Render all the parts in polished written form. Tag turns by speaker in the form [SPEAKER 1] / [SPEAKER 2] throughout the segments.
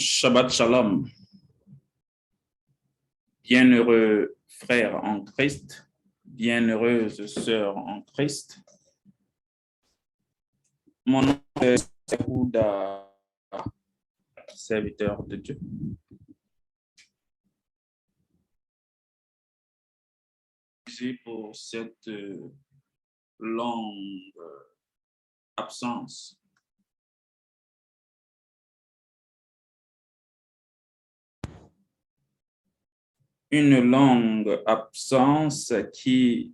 [SPEAKER 1] Shabbat Shalom. Bienheureux frères en Christ, bienheureuse sœur en Christ. Mon nom est Yehuda, serviteur de Dieu. Pour cette longue absence. Une longue absence qui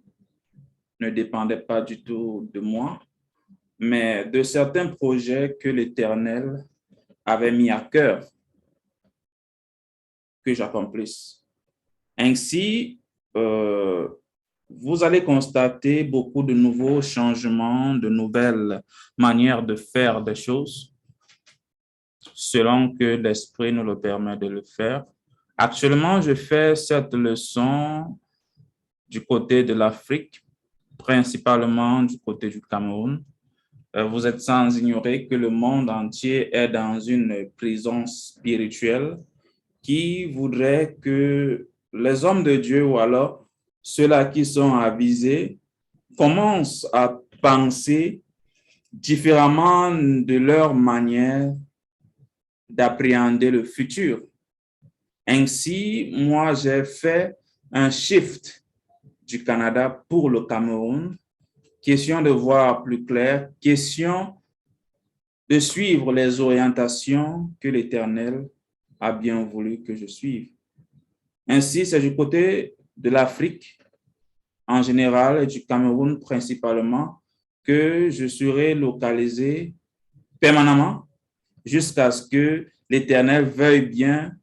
[SPEAKER 1] ne dépendait pas du tout de moi, mais de certains projets que l'Éternel avait mis à cœur que j'accomplisse. Ainsi, vous allez constater beaucoup de nouveaux changements, de nouvelles manières de faire des choses, selon que l'Esprit nous le permet de le faire. Actuellement, je fais cette leçon du côté de l'Afrique, principalement du côté du Cameroun. Vous êtes sans ignorer que le monde entier est dans une prison spirituelle qui voudrait que les hommes de Dieu ou alors ceux-là qui sont avisés commencent à penser différemment de leur manière d'appréhender le futur. Ainsi, moi, j'ai fait un shift du Canada pour le Cameroun. Question de voir plus clair, question de suivre les orientations que l'Éternel a bien voulu que je suive. Ainsi, c'est du côté de l'Afrique en général et du Cameroun principalement que je serai localisé permanemment jusqu'à ce que l'Éternel veuille bien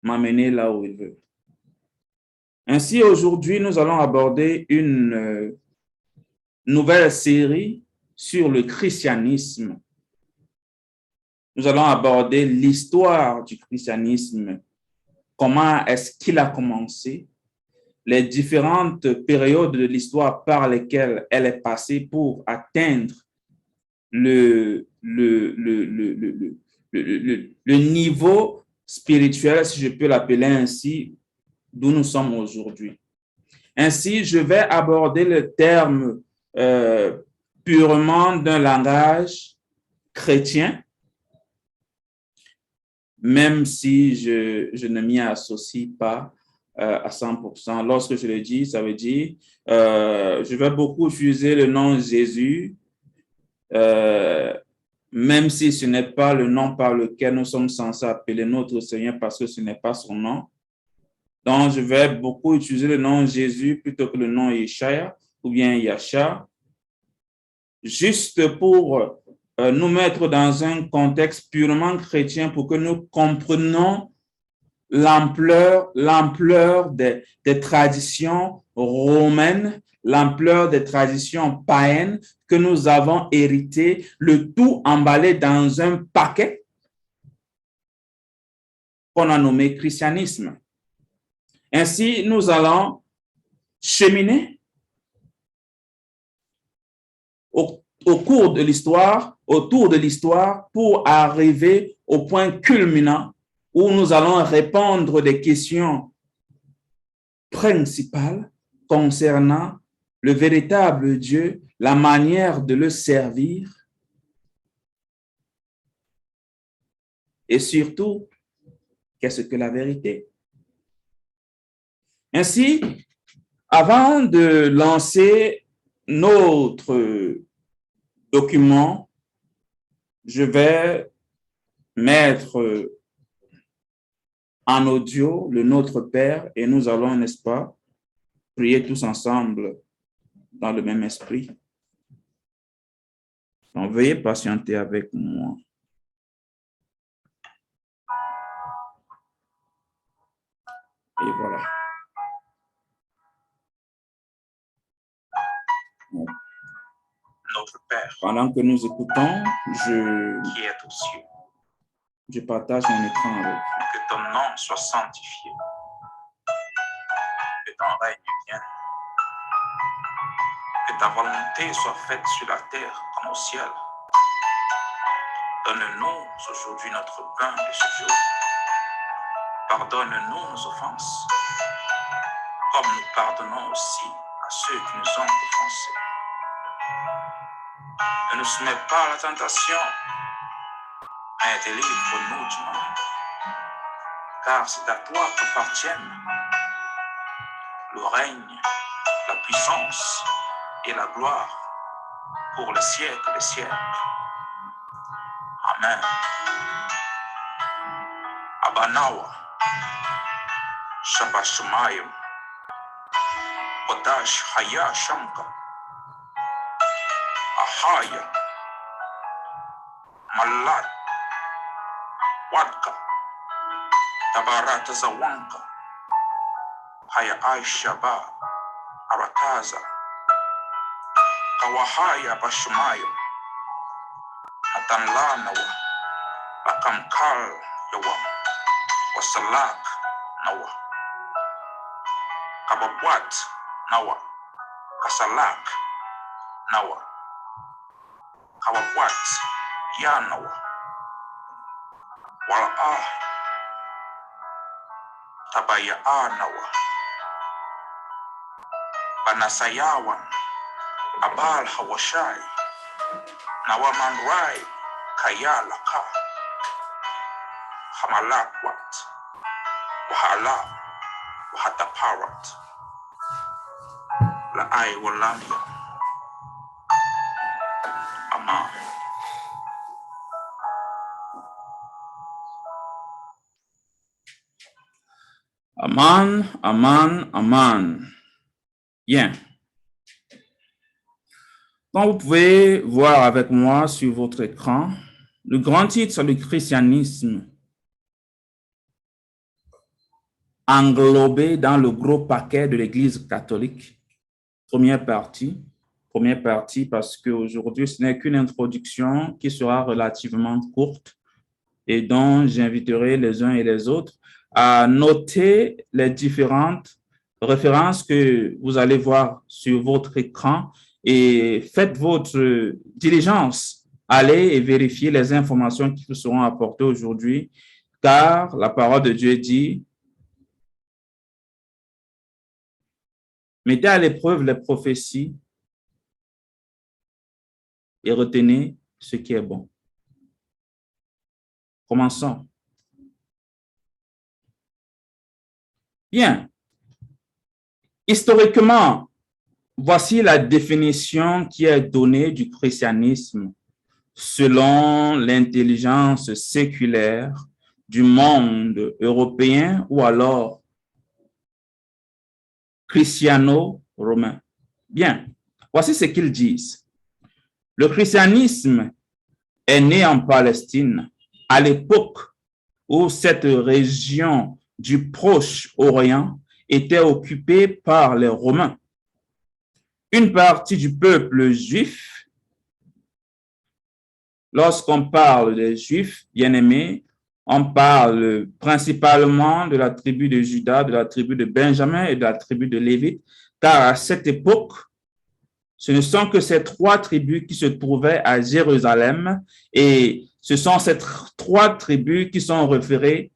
[SPEAKER 1] m'amener là où il veut. Ainsi, aujourd'hui, nous allons aborder une nouvelle série sur le christianisme. Nous allons aborder l'histoire du christianisme, comment est-ce qu'il a commencé, les différentes périodes de l'histoire par lesquelles elle est passée pour atteindre le niveau spirituel, si je peux l'appeler ainsi, d'où nous sommes aujourd'hui. Ainsi, je vais aborder le terme purement d'un langage chrétien, même si je ne m'y associe pas à 100%. Lorsque je le dis, ça veut dire, je vais beaucoup utiliser le nom Jésus, même si ce n'est pas le nom par lequel nous sommes censés appeler notre Seigneur parce que ce n'est pas son nom. Donc, je vais beaucoup utiliser le nom Jésus plutôt que le nom Yeshaya ou bien Yasha, juste pour nous mettre dans un contexte purement chrétien pour que nous comprenions l'ampleur des traditions romaines, l'ampleur des traditions païennes que nous avons héritées, le tout emballé dans un paquet qu'on a nommé christianisme. Ainsi, nous allons cheminer autour de l'histoire pour arriver au point culminant où nous allons répondre des questions principales concernant le véritable Dieu, la manière de le servir et surtout, qu'est-ce que la vérité? Ainsi, avant de lancer notre document, je vais mettre en audio le Notre Père et nous allons, n'est-ce pas, prier tous ensemble dans le même esprit. Donc, veuillez patienter avec moi. Et voilà.
[SPEAKER 2] Notre Père,
[SPEAKER 1] pendant que nous écoutons,
[SPEAKER 2] qui est aux cieux,
[SPEAKER 1] je partage mon écran avec vous.
[SPEAKER 2] que ton nom soit sanctifié, que ton règne vienne, que ta volonté soit faite sur la terre comme au ciel. Donne-nous aujourd'hui notre pain de ce jour. Pardonne-nous nos offenses, comme nous pardonnons aussi à ceux qui nous ont offensés. Ne nous soumets pas à la tentation, mais délivre-nous du mal. Car c'est à toi qu'appartiennent le règne, la puissance et la gloire pour les siècles des siècles. Amen. Abanawa, Shabashamayim, Kodash Haya Shamka, Ahaya, Malat, Wadka, Tabarata Zawanka, Haya Aishaba, Arataza, Kawahaya Bashumayim, Natanla Nawa, Lakamkal Yawa, Wasalak Nawa, Kababwat Nawa, Kasalak Nawa, Kababwat Ya Nawa, Wala Tabaya Nawa, Banasayawan, Abal Hawashai, Nawamanrai, Kayalaka, Hamalakwat, Wahala, Wahataparat, Laai Walamia. Amen.
[SPEAKER 1] Amen, amen, amen. Bien. Comme vous pouvez voir avec moi sur votre écran, le grand titre sur le christianisme englobé dans le gros paquet de l'Église catholique. Première partie parce qu'aujourd'hui, ce n'est qu'une introduction qui sera relativement courte et dont j'inviterai les uns et les autres à noter les différentes références que vous allez voir sur votre écran et faites votre diligence. Allez et vérifiez les informations qui vous seront apportées aujourd'hui, car la parole de Dieu dit: mettez à l'épreuve les prophéties et retenez ce qui est bon. Commençons. Bien. Historiquement, voici la définition qui est donnée du christianisme selon l'intelligence séculaire du monde européen ou alors christiano-romain. Bien, voici ce qu'ils disent. Le christianisme est né en Palestine à l'époque où cette région du Proche-Orient était occupée par les Romains. Une partie du peuple juif, lorsqu'on parle des Juifs bien-aimés, on parle principalement de la tribu de Juda, de la tribu de Benjamin et de la tribu de Lévi, car à cette époque, ce ne sont que ces trois tribus qui se trouvaient à Jérusalem et ce sont ces trois tribus qui sont référées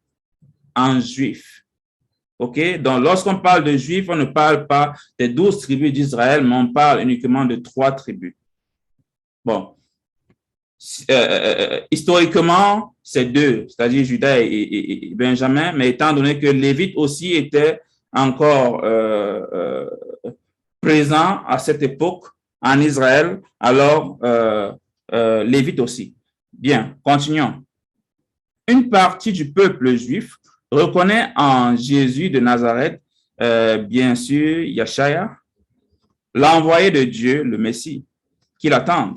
[SPEAKER 1] en juifs. OK? Donc, lorsqu'on parle de juifs, on ne parle pas des 12 tribus d'Israël, mais on parle uniquement de trois tribus. Bon. Historiquement, c'est deux, c'est-à-dire Juda et Benjamin, mais étant donné que Lévite aussi était encore présent à cette époque en Israël, alors Lévite aussi. Bien, continuons. Une partie du peuple juif reconnaît en Jésus de Nazareth, bien sûr, Yeshaya, l'envoyé de Dieu, le Messie, qu'il attend.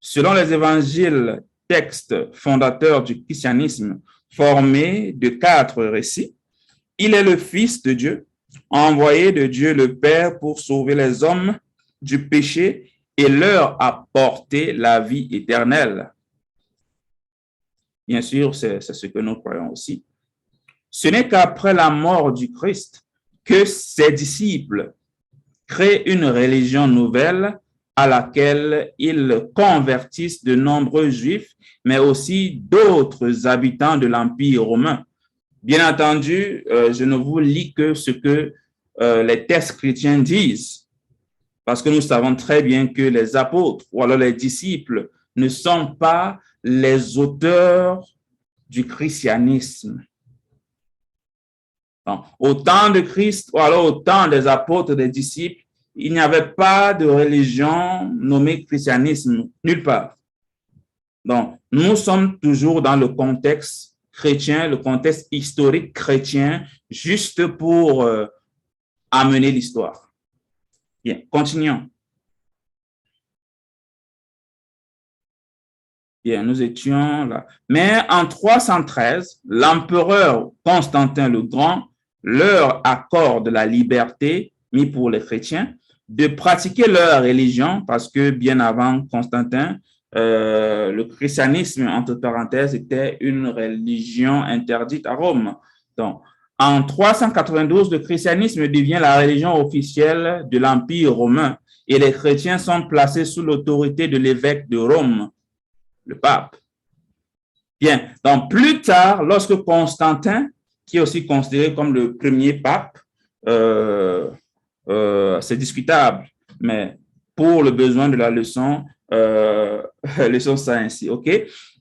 [SPEAKER 1] Selon les évangiles, textes fondateurs du christianisme, formés de 4 récits, il est le Fils de Dieu, envoyé de Dieu le Père pour sauver les hommes du péché et leur apporter la vie éternelle. Bien sûr, c'est ce que nous croyons aussi. Ce n'est qu'après la mort du Christ que ses disciples créent une religion nouvelle à laquelle ils convertissent de nombreux Juifs, mais aussi d'autres habitants de l'Empire romain. Bien entendu, je ne vous lis que ce que les textes chrétiens disent, parce que nous savons très bien que les apôtres ou alors les disciples ne sont pas les auteurs du christianisme. Donc, au temps de Christ ou alors au temps des apôtres, des disciples, il n'y avait pas de religion nommée christianisme, nulle part. Donc, nous sommes toujours dans le contexte chrétien, le contexte historique chrétien, juste pour amener l'histoire. Bien, continuons. Bien, nous étions là. Mais en 313, l'empereur Constantin le Grand leur accorde la liberté, mis pour les chrétiens, de pratiquer leur religion, parce que bien avant Constantin, le christianisme, entre parenthèses, était une religion interdite à Rome. Donc, en 392, le christianisme devient la religion officielle de l'Empire romain et les chrétiens sont placés sous l'autorité de l'évêque de Rome, le pape. Bien, donc plus tard, lorsque Constantin, qui est aussi considéré comme le premier pape, c'est discutable, mais pour le besoin de la leçon, leçon ça ainsi, ok?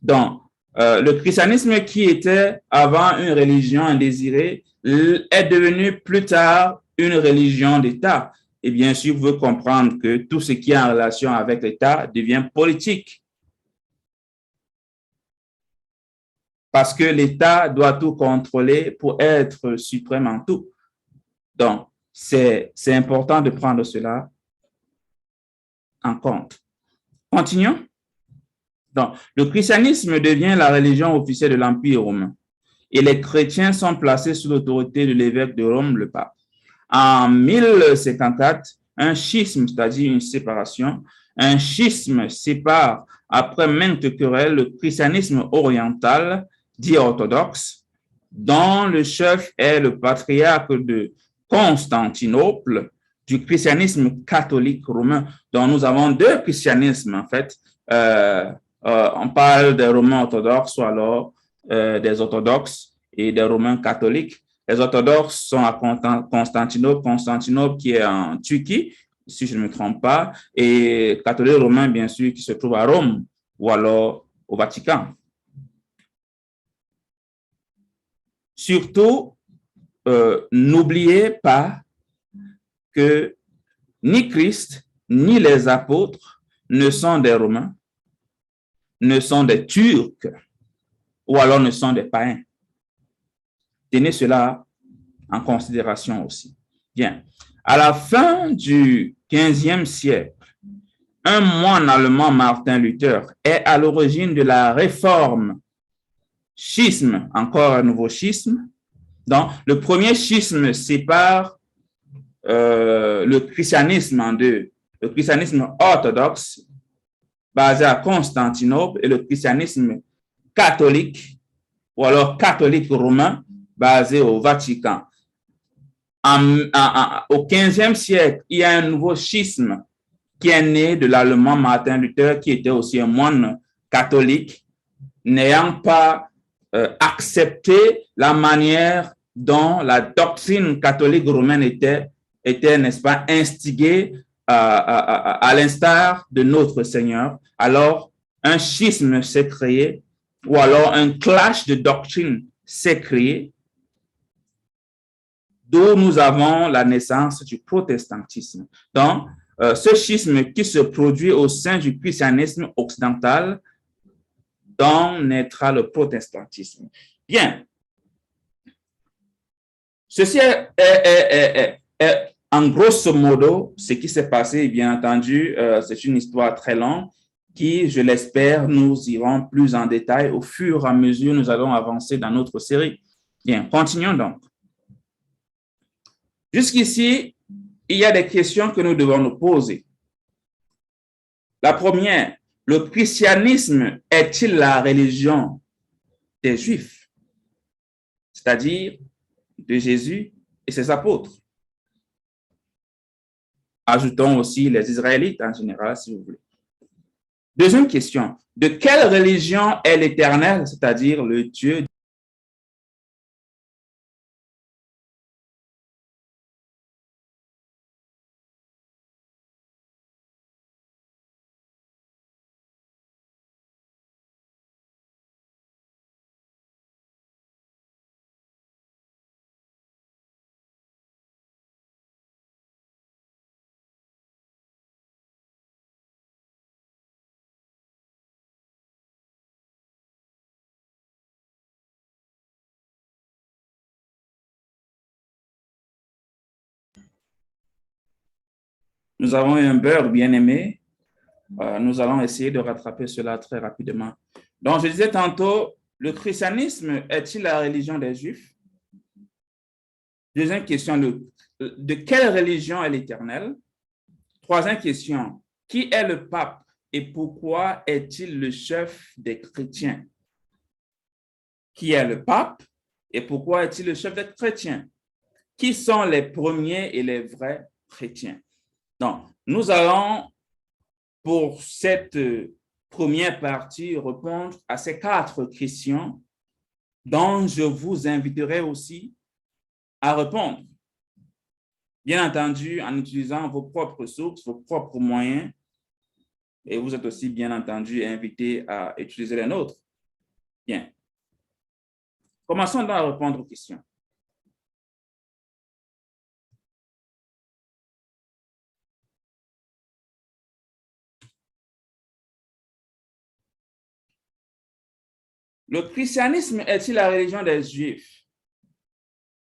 [SPEAKER 1] Donc, le christianisme qui était avant une religion indésirée est devenu plus tard une religion d'État. Et bien sûr, vous devez comprendre que tout ce qui est en relation avec l'État devient politique. Parce que l'État doit tout contrôler pour être suprême en tout. Donc, c'est important de prendre cela en compte. Continuons. Donc, le christianisme devient la religion officielle de l'Empire romain et les chrétiens sont placés sous l'autorité de l'évêque de Rome, le pape. En 1054, un schisme, c'est-à-dire une séparation, un schisme sépare, après maintes querelles, le christianisme oriental, dit orthodoxe, dont le chef est le patriarche de Constantinople, du christianisme catholique romain. Donc, nous avons deux christianismes, en fait. On parle des Romains orthodoxes ou alors des orthodoxes et des Romains catholiques. Les orthodoxes sont à Constantinople, Constantinople qui est en Turquie, si je ne me trompe pas, et catholiques romains, bien sûr, qui se trouvent à Rome ou alors au Vatican. Surtout, n'oubliez pas que ni Christ, ni les apôtres ne sont des Romains, ne sont des Turcs, ou alors ne sont des païens. Tenez cela en considération aussi. Bien. À la fin du 15e siècle, un moine allemand, Martin Luther, est à l'origine de la réforme. Schisme, encore un nouveau schisme. Donc, le premier schisme sépare le christianisme en deux. Le christianisme orthodoxe, basé à Constantinople, et le christianisme catholique, ou alors catholique romain, basé au Vatican. Au 15e siècle, il y a un nouveau schisme qui est né de l'allemand Martin Luther, qui était aussi un moine catholique, n'ayant pas accepté la manière dont la doctrine catholique romaine était n'est-ce pas, instiguée à l'instar de notre Seigneur. Alors, un schisme s'est créé, ou alors un clash de doctrine s'est créé, d'où nous avons la naissance du protestantisme. Donc, ce schisme qui se produit au sein du christianisme occidental, dont naîtra le protestantisme. Bien. Ceci est en grosso modo ce qui s'est passé. Bien entendu, c'est une histoire très longue qui, je l'espère, nous irons plus en détail au fur et à mesure nous allons avancer dans notre série. Bien, continuons donc. Jusqu'ici, il y a des questions que nous devons nous poser. La première, le christianisme est-il la religion des Juifs, c'est-à-dire de Jésus et ses apôtres? Ajoutons aussi les Israélites en général, si vous voulez. Deuxième question. De quelle religion est l'Éternel, c'est-à-dire le Dieu? Nous avons eu un beurre bien aimé. Nous allons essayer de rattraper cela très rapidement. Donc, je disais tantôt, le christianisme est-il la religion des Juifs? Deuxième question, de quelle religion est l'Éternel? Troisième question, qui est le pape et pourquoi est-il le chef des chrétiens? Qui est le pape et pourquoi est-il le chef des chrétiens? Qui sont les premiers et les vrais chrétiens? Donc, nous allons, pour cette première partie, répondre à ces 4 questions dont je vous inviterai aussi à répondre. Bien entendu, en utilisant vos propres sources, vos propres moyens, et vous êtes aussi, bien entendu, invité à utiliser les nôtres. Bien. Commençons donc à répondre aux questions. Le christianisme est-il la religion des Juifs,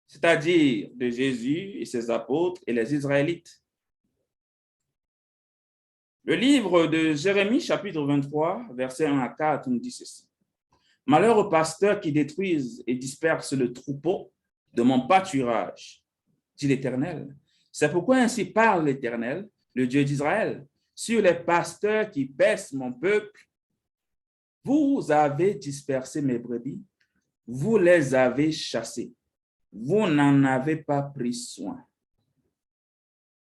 [SPEAKER 1] c'est-à-dire de Jésus et ses apôtres et les Israélites? Le livre de Jérémie, chapitre 23, versets 1 à 4, nous dit ceci. « Malheur aux pasteurs qui détruisent et dispersent le troupeau de mon pâturage, dit l'Éternel. C'est pourquoi ainsi parle l'Éternel, le Dieu d'Israël, sur les pasteurs qui paissent mon peuple. Vous avez dispersé mes brebis, vous les avez chassées, vous n'en avez pas pris soin.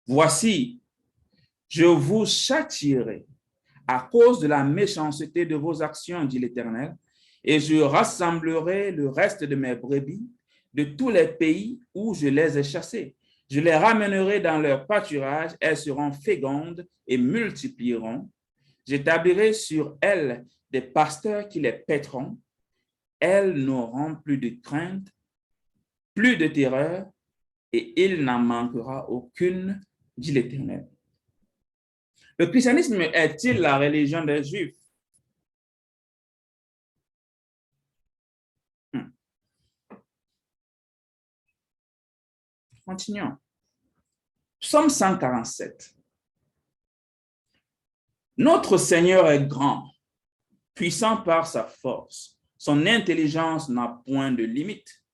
[SPEAKER 1] Voici, je vous châtierai à cause de la méchanceté de vos actions, dit l'Éternel, et je rassemblerai le reste de mes brebis de tous les pays où je les ai chassées. Je les ramènerai dans leur pâturage, elles seront fécondes et multiplieront. J'établirai sur elles des pasteurs qui les paîtront. Elles n'auront plus de crainte, plus de terreur, et il n'en manquera aucune, dit l'Éternel. Le christianisme est-il la religion des Juifs? Continuons. Psaume 147. Notre Seigneur est grand, puissant par sa force. Son intelligence n'a point de limite.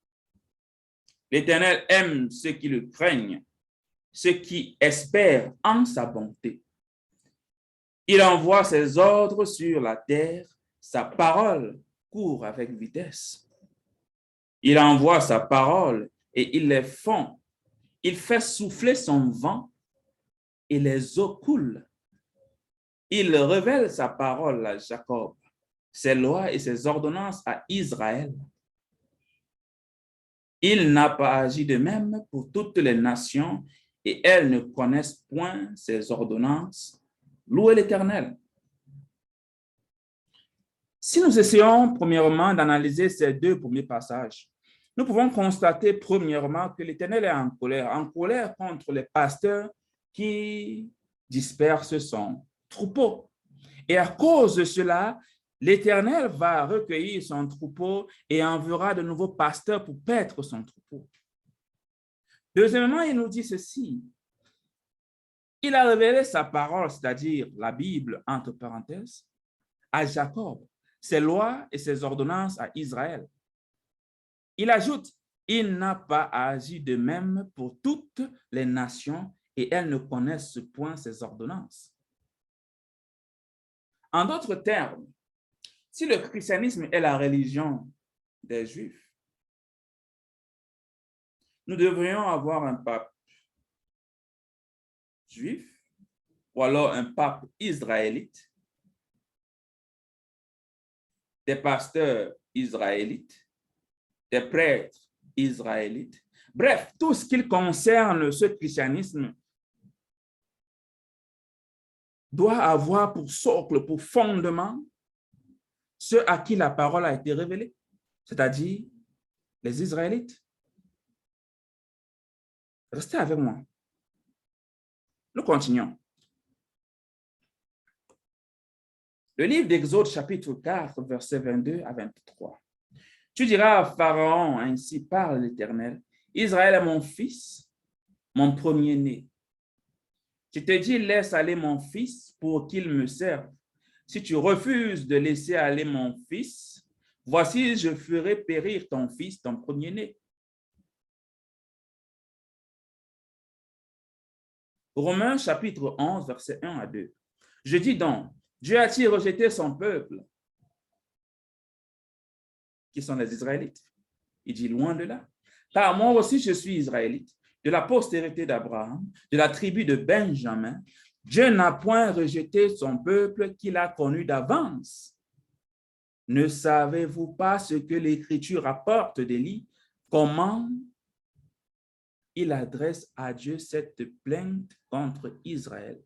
[SPEAKER 1] L'Éternel aime ceux qui le craignent, ceux qui espèrent en sa bonté. Il envoie ses ordres sur la terre, sa parole court avec vitesse. Il envoie sa parole et il les fond. Il fait souffler son vent et les eaux coulent. Il révèle sa parole à Jacob, ses lois et ses ordonnances à Israël. Il n'a pas agi de même pour toutes les nations et elles ne connaissent point ses ordonnances. Louez l'Éternel. Si nous essayons premièrement d'analyser ces 2 premiers passages, nous pouvons constater premièrement que l'Éternel est en colère contre les pasteurs qui dispersent son troupeau. Et à cause de cela, l'Éternel va recueillir son troupeau et enverra de nouveaux pasteurs pour paître son troupeau. Deuxièmement, il nous dit ceci. Il a révélé sa parole, c'est-à-dire la Bible, entre parenthèses, à Jacob, ses lois et ses ordonnances à Israël. Il ajoute, il n'a pas agi de même pour toutes les nations et elles ne connaissent point ses ordonnances. En d'autres termes, si le christianisme est la religion des Juifs, nous devrions avoir un pape juif, ou alors un pape israélite, des pasteurs israélites, des prêtres israélites. Bref, tout ce qui concerne ce christianisme doit avoir pour socle, pour fondement, ceux à qui la parole a été révélée, c'est-à-dire les Israélites. Restez avec moi. Nous continuons. Le livre d'Exode, chapitre 4, versets 22 à 23. Tu diras à Pharaon, ainsi parle l'Éternel, Israël est mon fils, mon premier-né. Je te dis, laisse aller mon fils pour qu'il me serve. Si tu refuses de laisser aller mon fils, voici, je ferai périr ton fils, ton premier-né. Romains chapitre 11, versets 1 à 2. Je dis donc, Dieu a-t-il rejeté son peuple, qui sont les Israélites? Il dit, loin de là. Car moi aussi, je suis israélite, de la postérité d'Abraham, de la tribu de Benjamin. Dieu n'a point rejeté son peuple qu'il a connu d'avance. Ne savez-vous pas ce que l'Écriture rapporte d'Élie? Comment il adresse à Dieu cette plainte contre Israël.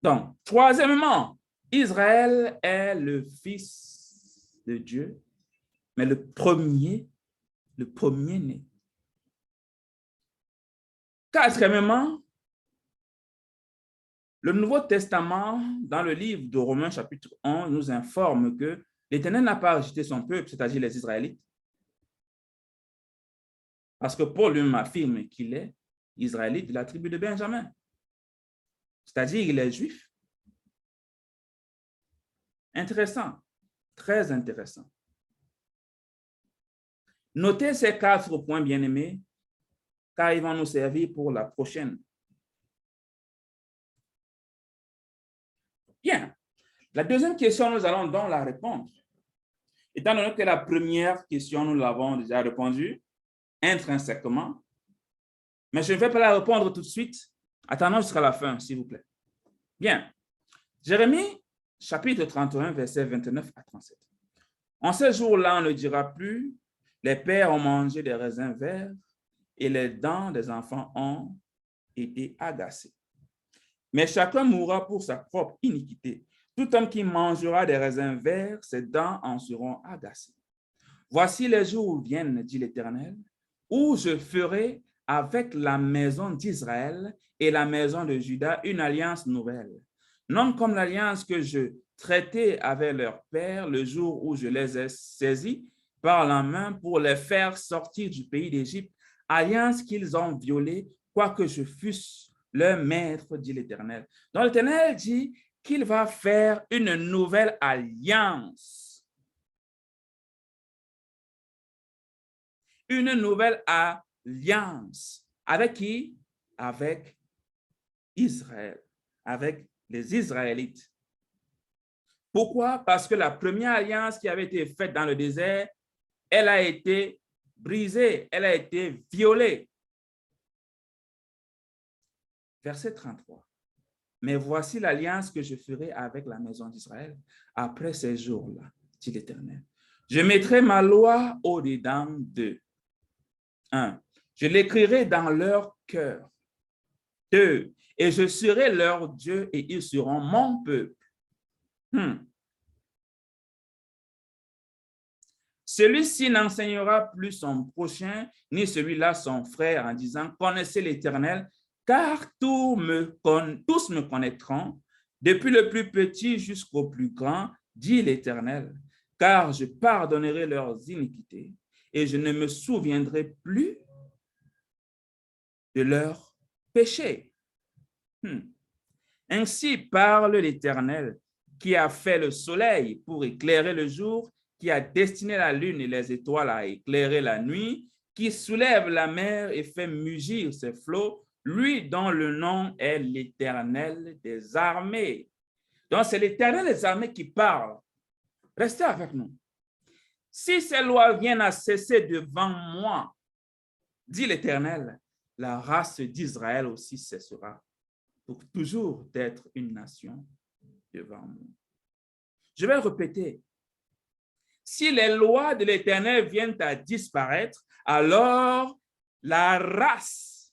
[SPEAKER 1] Donc, troisièmement, Israël est le fils de Dieu, mais le premier-né. Quatrièmement, le Nouveau Testament, dans le livre de Romains chapitre 11, nous informe que l'Éternel n'a pas rejeté son peuple, c'est-à-dire les Israélites, parce que Paul lui affirme qu'il est israélite de la tribu de Benjamin, c'est-à-dire il est juif. Intéressant, très intéressant. Notez ces 4 points, bien-aimés, car ils vont nous servir pour la prochaine. Bien. La deuxième question, nous allons donc la répondre. Étant donné que la première question, nous l'avons déjà répondue intrinsèquement, mais je ne vais pas la répondre tout de suite. Attendons jusqu'à la fin, s'il vous plaît. Bien. Jérémie, chapitre 31, versets 29 à 37. En ce jour-là, on ne dira plus, les pères ont mangé des raisins verts et les dents des enfants ont été agacées. Mais chacun mourra pour sa propre iniquité. Tout homme qui mangera des raisins verts, ses dents en seront agacées. Voici les jours viennent, dit l'Éternel, où je ferai avec la maison d'Israël et la maison de Juda une alliance nouvelle, non comme l'alliance que je traitais avec leur père le jour où je les ai saisis par la main pour les faire sortir du pays d'Égypte, alliance qu'ils ont violée, quoique je fusse leur maître, dit l'Éternel. Donc l'Éternel dit qu'il va faire une nouvelle alliance. Une nouvelle alliance. Avec qui? Avec Israël, avec les Israélites. Pourquoi? Parce que la première alliance qui avait été faite dans le désert, elle a été brisée, elle a été violée. Verset 33. Mais voici l'alliance que je ferai avec la maison d'Israël après ces jours-là, dit l'Éternel. Je mettrai ma loi au-dedans d'eux. 1. Je l'écrirai dans leur cœur. 2. Et je serai leur Dieu et ils seront mon peuple. Celui-ci n'enseignera plus son prochain, ni celui-là son frère, en disant, connaissez l'Éternel, car tous me connaîtront, depuis le plus petit jusqu'au plus grand, dit l'Éternel, car je pardonnerai leurs iniquités et je ne me souviendrai plus de leurs péchés. Ainsi parle l'Éternel, qui a fait le soleil pour éclairer le jour, qui a destiné la lune et les étoiles à éclairer la nuit, qui soulève la mer et fait mugir ses flots, lui dont le nom est l'Éternel des armées. Donc, c'est l'Éternel des armées qui parle. Restez avec nous. Si ces lois viennent à cesser devant moi, dit l'Éternel, la race d'Israël aussi cessera pour toujours d'être une nation devant moi. Je vais répéter. Si les lois de l'Éternel viennent à disparaître, alors la race,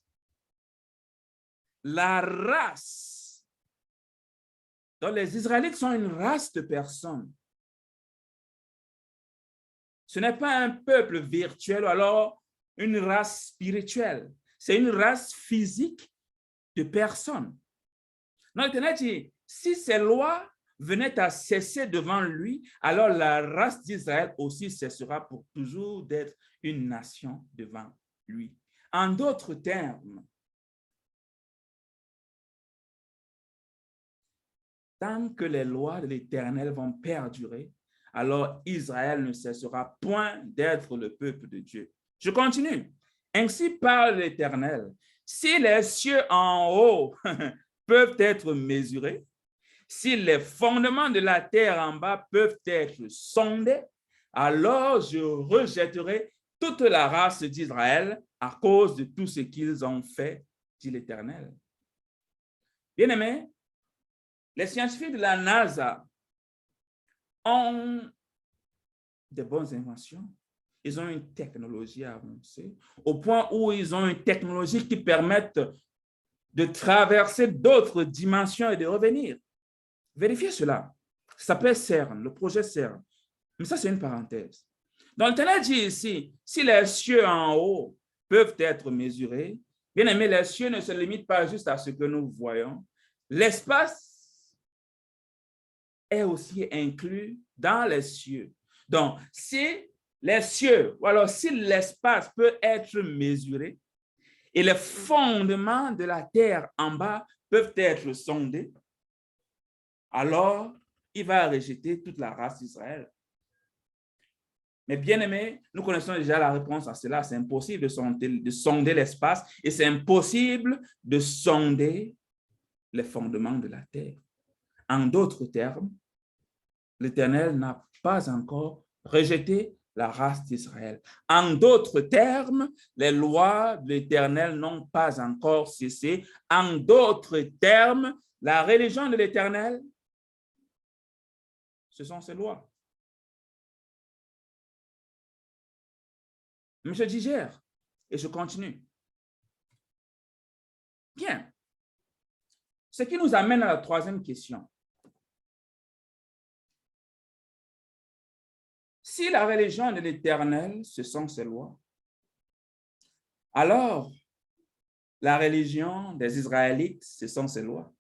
[SPEAKER 1] donc les Israélites sont une race de personnes. Ce n'est pas un peuple virtuel ou alors une race spirituelle. C'est une race physique de personnes. Donc, l'Éternel dit, si ces lois venaient à cesser devant lui, alors la race d'Israël aussi cessera pour toujours d'être une nation devant lui. En d'autres termes, tant que les lois de l'Éternel vont perdurer, alors Israël ne cessera point d'être le peuple de Dieu. Je continue. Ainsi parle l'Éternel. Si les cieux en haut peuvent être mesurés, si les fondements de la terre en bas peuvent être sondés, alors je rejetterai toute la race d'Israël à cause de tout ce qu'ils ont fait, dit l'Éternel. Bien-aimés, les scientifiques de la NASA ont de bonnes inventions. Ils ont une technologie avancée au point où ils ont une technologie qui permet de traverser d'autres dimensions et de revenir. Vérifiez cela. Ça s'appelle CERN, le projet CERN. Mais ça, c'est une parenthèse. Donc, l'Éternel dit ici, si les cieux en haut peuvent être mesurés, bien aimé, les cieux ne se limitent pas juste à ce que nous voyons. L'espace est aussi inclus dans les cieux. Donc, si les cieux, ou alors si l'espace peut être mesuré et les fondements de la terre en bas peuvent être sondés, alors il va rejeter toute la race d'Israël. Mais bien aimé, nous connaissons déjà la réponse à cela. C'est impossible de sonder l'espace et c'est impossible de sonder les fondements de la terre. En d'autres termes, l'Éternel n'a pas encore rejeté la race d'Israël. En d'autres termes, les lois de l'Éternel n'ont pas encore cessé. En d'autres termes, la religion de l'Éternel, ce sont ses lois. Mais je digère et je continue. Bien. Ce qui nous amène à la troisième question. Si la religion de l'Éternel, ce sont ses lois, alors la religion des Israélites, ce sont ses lois.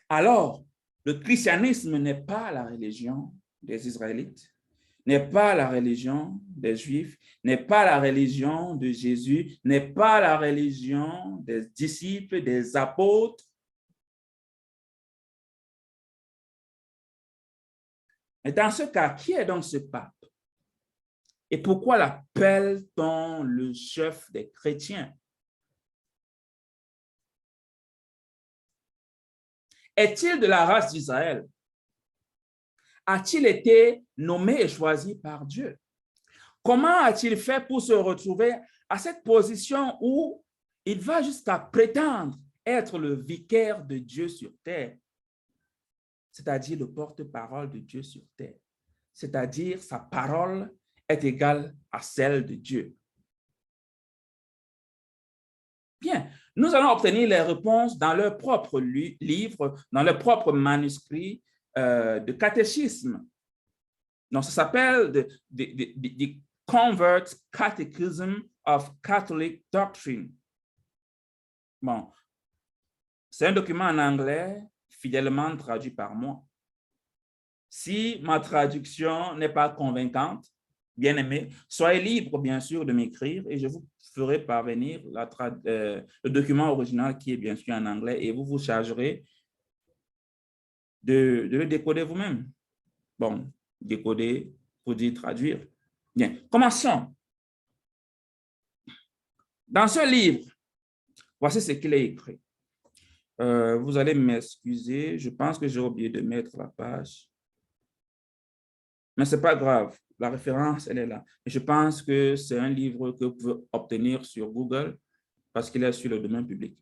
[SPEAKER 1] Alors, le christianisme n'est pas la religion des Israélites, n'est pas la religion des Juifs, n'est pas la religion de Jésus, n'est pas la religion des disciples, des apôtres. Et dans ce cas, qui est donc ce pape? Et pourquoi l'appelle-t-on le chef des chrétiens? Est-il de la race d'Israël? A-t-il été nommé et choisi par Dieu? Comment a-t-il fait pour se retrouver à cette position où il va jusqu'à prétendre être le vicaire de Dieu sur terre, c'est-à-dire le porte-parole de Dieu sur terre, c'est-à-dire sa parole est égale à celle de Dieu? Bien, nous allons obtenir les réponses dans leur propre livre, dans leur propre manuscrit de catéchisme. Donc, ça s'appelle The Convert's Catechism of Catholic Doctrine. Bon, c'est un document en anglais fidèlement traduit par moi. Si ma traduction n'est pas convaincante, bien aimé, soyez libre, bien sûr, de m'écrire et je vous ferai parvenir le document original qui est bien sûr en anglais et vous vous chargerez de le décoder vous-même. Bon, décoder pour dire traduire. Bien, commençons. Dans ce livre, voici ce qu'il est écrit. Vous allez m'excuser, je pense que j'ai oublié de mettre la page. Mais ce n'est pas grave. La référence, elle est là. Et je pense que c'est un livre que vous pouvez obtenir sur Google parce qu'il est sur le domaine public.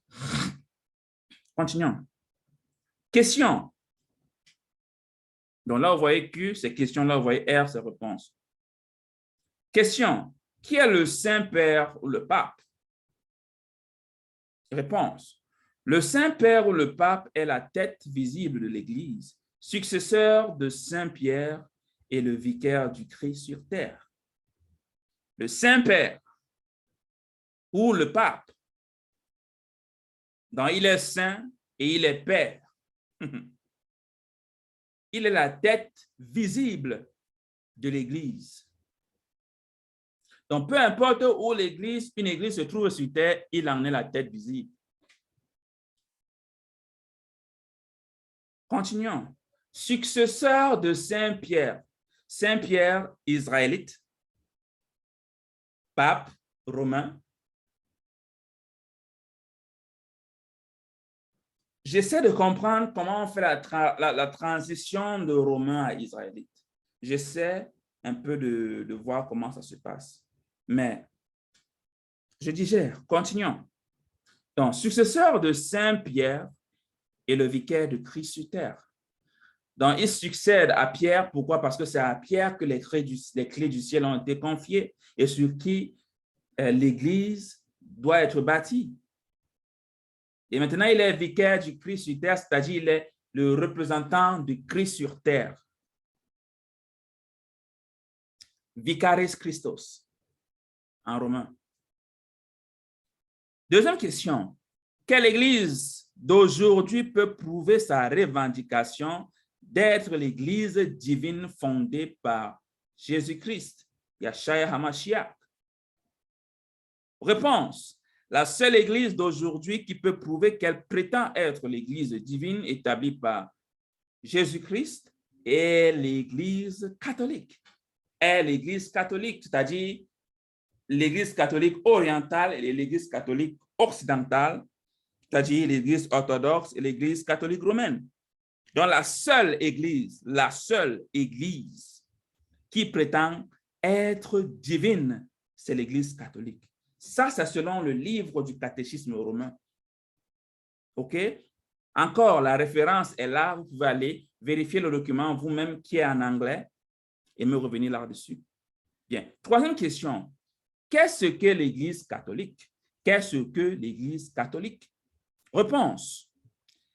[SPEAKER 1] Continuons. Question. Donc là, vous voyez Q, c'est question. Là, vous voyez R, c'est réponse. Question. Qui est le Saint-Père ou le Pape? Réponse. Le Saint-Père ou le Pape est la tête visible de l'Église, successeur de Saint-Pierre et le vicaire du Christ sur terre. Le Saint-Père ou le Pape, donc il est saint et il est Père. Il est la tête visible de l'Église. Donc, peu importe où une église se trouve sur terre, il en est la tête visible. Continuons. Successeur de Saint-Pierre. Saint-Pierre, israélite. Pape, romain. J'essaie de comprendre comment on fait la transition de romain à israélite. J'essaie un peu de voir comment ça se passe. Mais je digère. Continuons. Donc, successeur de Saint-Pierre et le vicaire de Christ sur terre. Donc, il succède à Pierre. Pourquoi? Parce que c'est à Pierre que les clés du ciel ont été confiées et sur qui l'Église doit être bâtie. Et maintenant, il est vicaire du Christ sur terre, c'est-à-dire il est le représentant du Christ sur terre. Vicaris Christos, en romain. Deuxième question. Quelle Église d'aujourd'hui peut prouver sa revendication d'être l'Église divine fondée par Jésus-Christ, Yahshua HaMashiach? Réponse. La seule Église d'aujourd'hui qui peut prouver qu'elle prétend être l'Église divine établie par Jésus-Christ est l'Église catholique. Est l'Église catholique, c'est-à-dire l'Église catholique orientale et l'Église catholique occidentale, c'est-à-dire l'Église orthodoxe et l'Église catholique romaine. Donc, la seule Église qui prétend être divine, c'est l'Église catholique. Ça, c'est selon le livre du catéchisme romain. OK? Encore, la référence est là. Vous pouvez aller vérifier le document vous-même qui est en anglais et me revenir là-dessus. Bien. Troisième question. Qu'est-ce que l'Église catholique? Qu'est-ce que l'Église catholique? Réponse.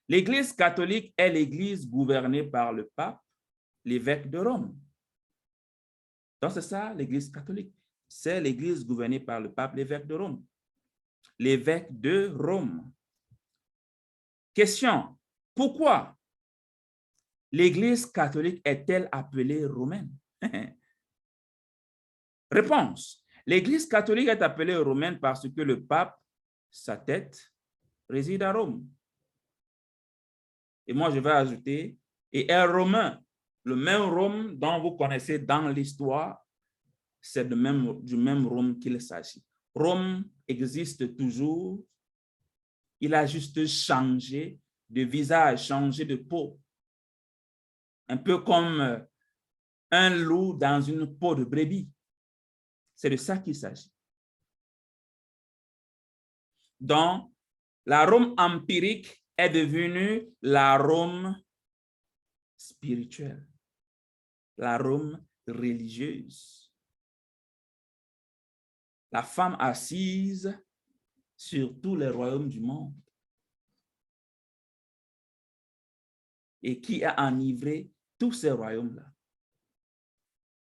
[SPEAKER 1] L'Église catholique est l'Église gouvernée par le pape, l'évêque de Rome. Donc, c'est ça, l'Église catholique. C'est l'Église gouvernée par le pape, l'évêque de Rome. L'évêque de Rome. Question. Pourquoi l'Église catholique est-elle appelée romaine? Réponse. L'Église catholique est appelée romaine parce que le pape, sa tête, réside à Rome. Et moi, je vais ajouter, et est romain. Le même Rome dont vous connaissez dans l'histoire, c'est du même Rome qu'il s'agit. Rome existe toujours. Il a juste changé de visage, changé de peau. Un peu comme un loup dans une peau de brebis. C'est de ça qu'il s'agit. Donc, la Rome empirique est devenue la Rome spirituelle, la Rome religieuse. La femme assise sur tous les royaumes du monde et qui a enivré tous ces royaumes-là.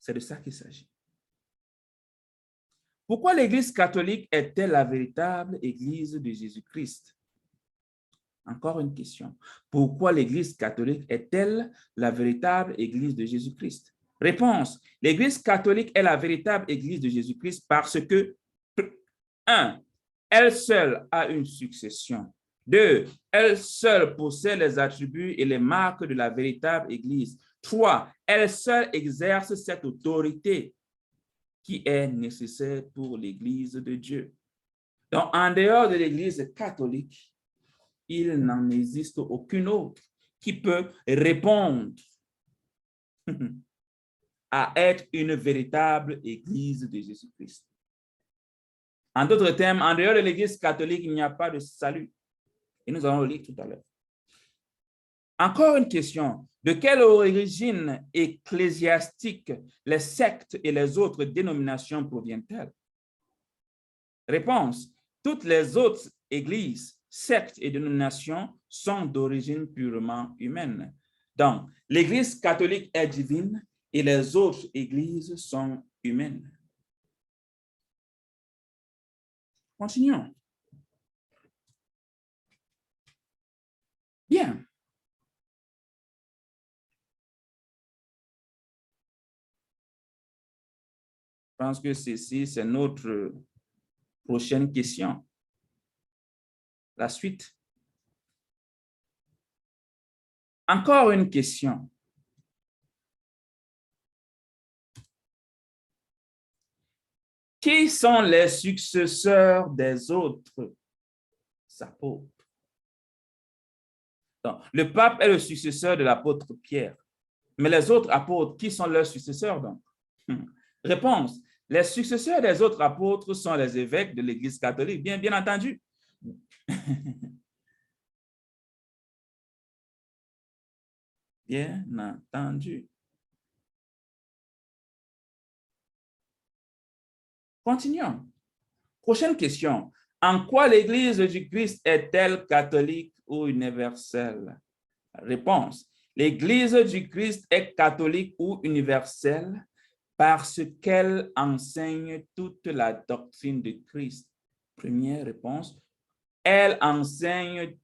[SPEAKER 1] C'est de ça qu'il s'agit. Pourquoi l'Église catholique est-elle la véritable Église de Jésus-Christ? Encore une question. Pourquoi l'Église catholique est-elle la véritable Église de Jésus-Christ? Réponse. L'Église catholique est la véritable Église de Jésus-Christ parce que, 1. Elle seule a une succession. 2. Elle seule possède les attributs et les marques de la véritable Église. 3. Elle seule exerce cette autorité qui est nécessaire pour l'Église de Dieu. Donc, en dehors de l'Église catholique, il n'en existe aucune autre qui peut répondre à être une véritable Église de Jésus-Christ. En d'autres termes, en dehors de l'Église catholique, il n'y a pas de salut. Et nous allons le lire tout à l'heure. Encore une question. De quelle origine ecclésiastique les sectes et les autres dénominations proviennent-elles? Réponse. Toutes les autres églises, sectes et dénominations sont d'origine purement humaine. Donc, l'Église catholique est divine et les autres églises sont humaines. Continuons. Bien. Je pense que ceci, c'est notre prochaine question. La suite. Encore une question. Qui sont les successeurs des autres apôtres? Donc, le pape est le successeur de l'apôtre Pierre. Mais les autres apôtres, qui sont leurs successeurs donc? Réponse. Les successeurs des autres apôtres sont les évêques de l'Église catholique, bien entendu. Bien entendu. Continuons. Prochaine question. En quoi l'Église du Christ est-elle catholique ou universelle? Réponse. L'Église du Christ est catholique ou universelle parce qu'elle enseigne toute la doctrine de Christ. Première réponse. Elle enseigne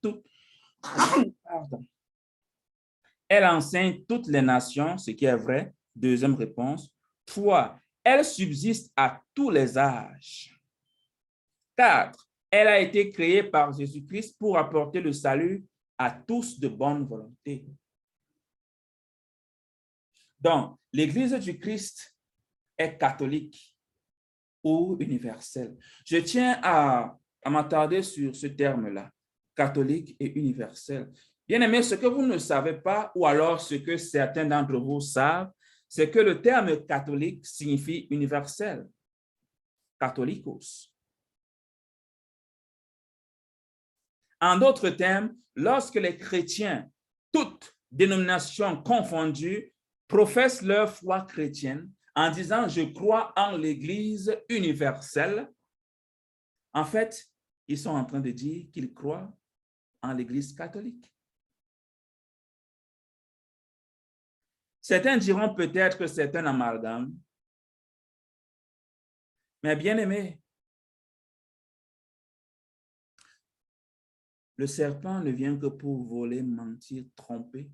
[SPEAKER 1] Elle enseigne toutes les nations, ce qui est vrai. Deuxième réponse. 3. Elle subsiste à tous les âges. 4. Elle a été créée par Jésus-Christ pour apporter le salut à tous de bonne volonté. Donc, l'Église du Christ est catholique ou universelle. Je tiens à m'attarder sur ce terme-là, catholique et universel. Bien-aimés, ce que vous ne savez pas, ou alors ce que certains d'entre vous savent, c'est que le terme catholique signifie universel, catholicos. En d'autres termes, lorsque les chrétiens, toutes dénominations confondues, professent leur foi chrétienne en disant « je crois en l'Église universelle », en fait, ils sont en train de dire qu'ils croient en l'Église catholique. Certains diront peut-être que c'est un amalgame, mais bien aimé, le serpent ne vient que pour voler, mentir, tromper.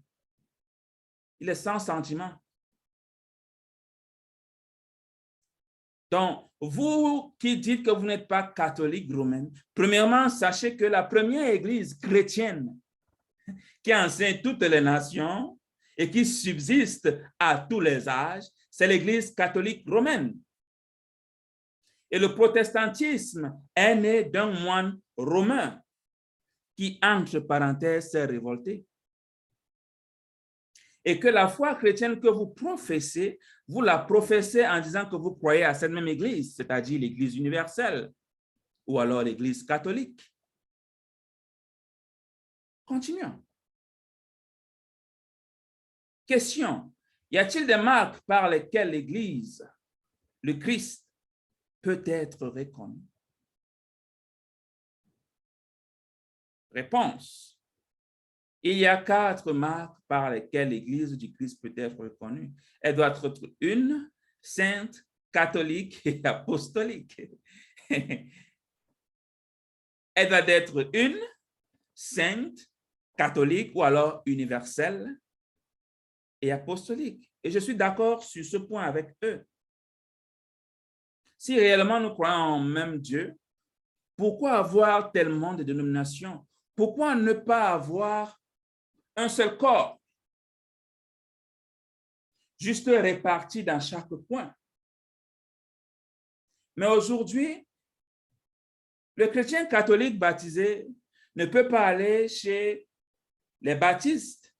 [SPEAKER 1] Il est sans sentiment. Donc, vous qui dites que vous n'êtes pas catholique romaine, premièrement, sachez que la première église chrétienne qui enseigne toutes les nations et qui subsiste à tous les âges, c'est l'église catholique romaine. Et le protestantisme est né d'un moine romain qui, entre parenthèses, s'est révolté. Et que la foi chrétienne que vous professez, vous la professez en disant que vous croyez à cette même église, c'est-à-dire l'église universelle ou alors l'église catholique. Continuons. Question. Y a-t-il des marques par lesquelles l'église, le Christ, peut être reconnu? Réponse. Il y a 4 marques par lesquelles l'Église du Christ peut être reconnue. Elle doit être une, sainte, catholique et apostolique. Elle doit être une, sainte, catholique ou alors universelle et apostolique. Et je suis d'accord sur ce point avec eux. Si réellement nous croyons en même Dieu, pourquoi avoir tellement de dénominations? Pourquoi ne pas avoir un seul corps, juste réparti dans chaque coin? Mais aujourd'hui, le chrétien catholique baptisé ne peut pas aller chez les baptistes.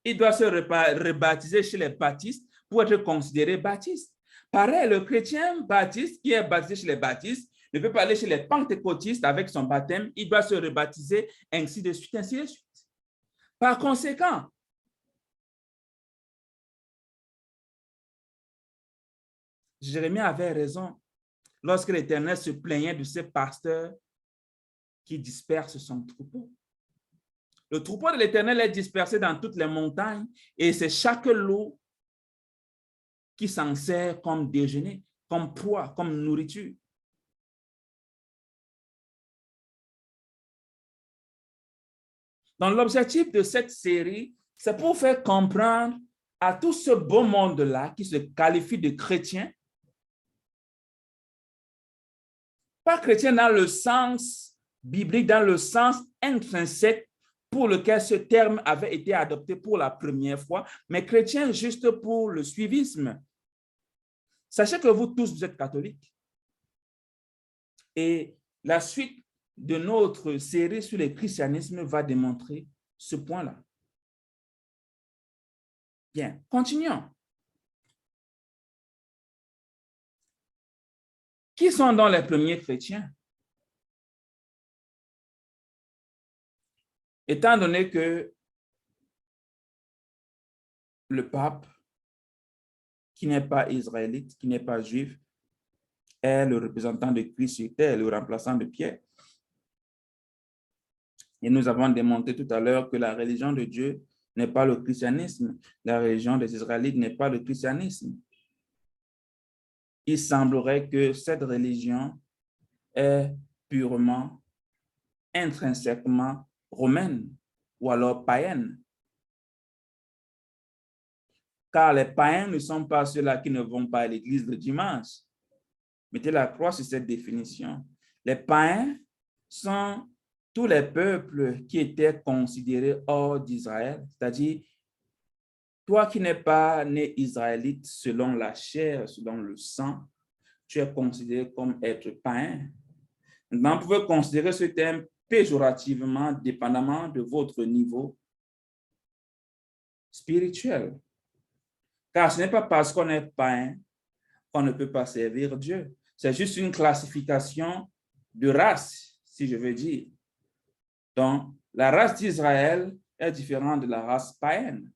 [SPEAKER 1] Il doit se rebaptiser chez les baptistes pour être considéré baptiste. Pareil, le chrétien baptiste qui est baptisé chez les baptistes ne peut pas aller chez les pentecôtistes avec son baptême, il doit se rebaptiser, ainsi de suite, ainsi de suite. Par conséquent, Jérémie avait raison lorsque l'Éternel se plaignait de ces pasteurs qui dispersent son troupeau. Le troupeau de l'Éternel est dispersé dans toutes les montagnes et c'est chaque loup qui s'en sert comme déjeuner, comme proie, comme nourriture. Donc, l'objectif de cette série, c'est pour faire comprendre à tout ce beau monde-là qui se qualifie de chrétien, pas chrétien dans le sens biblique, dans le sens intrinsèque pour lequel ce terme avait été adopté pour la première fois, mais chrétien juste pour le suivisme. Sachez que vous tous, vous êtes catholiques. Et la suite de notre série sur le christianisme va démontrer ce point-là. Bien, continuons. Qui sont donc les premiers chrétiens? Étant donné que le pape, qui n'est pas israélite, qui n'est pas juif, est le représentant de Christ sur terre, le remplaçant de Pierre. Et nous avons démontré tout à l'heure que la religion de Dieu n'est pas le christianisme. La religion des Israélites n'est pas le christianisme. Il semblerait que cette religion est purement, intrinsèquement romaine ou alors païenne. Car les païens ne sont pas ceux-là qui ne vont pas à l'église le dimanche. Mettez la croix sur cette définition. Les païens sont tous les peuples qui étaient considérés hors d'Israël, c'est-à-dire toi qui n'es pas né israélite selon la chair, selon le sang, tu es considéré comme être païen. Maintenant, vous pouvez considérer ce terme péjorativement, dépendamment de votre niveau spirituel. Car ce n'est pas parce qu'on est païen qu'on ne peut pas servir Dieu. C'est juste une classification de race, si je veux dire. Donc, la race d'Israël est différente de la race païenne.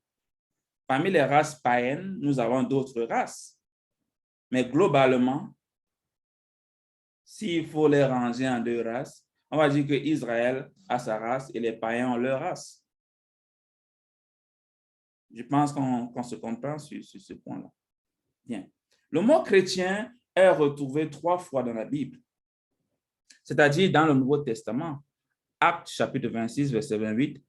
[SPEAKER 1] Parmi les races païennes, nous avons d'autres races. Mais globalement, s'il faut les ranger en deux races, on va dire que Israël a sa race et les païens ont leur race. Je pense qu'on se comprend sur ce point-là. Bien. Le mot chrétien est retrouvé 3 fois dans la Bible, c'est-à-dire dans le Nouveau Testament. Actes chapitre 26, verset 28,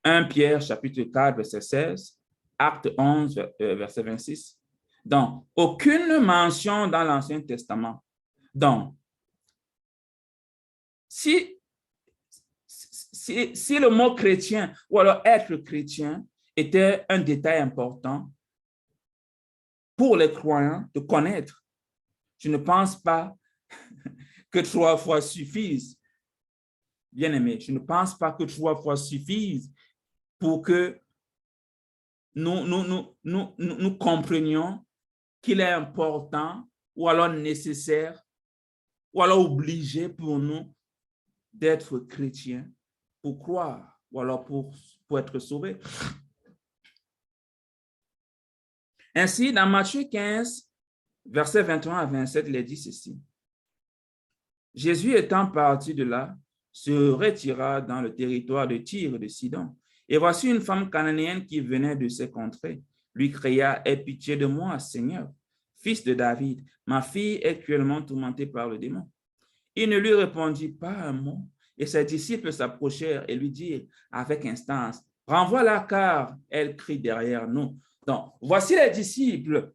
[SPEAKER 1] 1 Pierre chapitre 4, verset 16, Acte 11, verset 26. Donc, aucune mention dans l'Ancien Testament. Donc, si le mot chrétien ou alors être chrétien était un détail important pour les croyants de connaître, je ne pense pas que 3 fois suffisent. Bien-aimés, je ne pense pas que 3 fois suffisent pour que nous comprenions qu'il est important ou alors nécessaire ou alors obligé pour nous d'être chrétiens pour croire ou alors pour être sauvés. Ainsi, dans Matthieu 15, versets 21 à 27, il est dit ceci. Jésus étant parti de là, se retira dans le territoire de Tyr et de Sidon. Et voici une femme cananéenne qui venait de ces contrées, lui cria, « Aie pitié de moi, Seigneur, fils de David, ma fille est cruellement tourmentée par le démon. » Il ne lui répondit pas un mot, et ses disciples s'approchèrent et lui dirent avec instance, « Renvoie-la car elle crie derrière nous. » Donc, voici les disciples,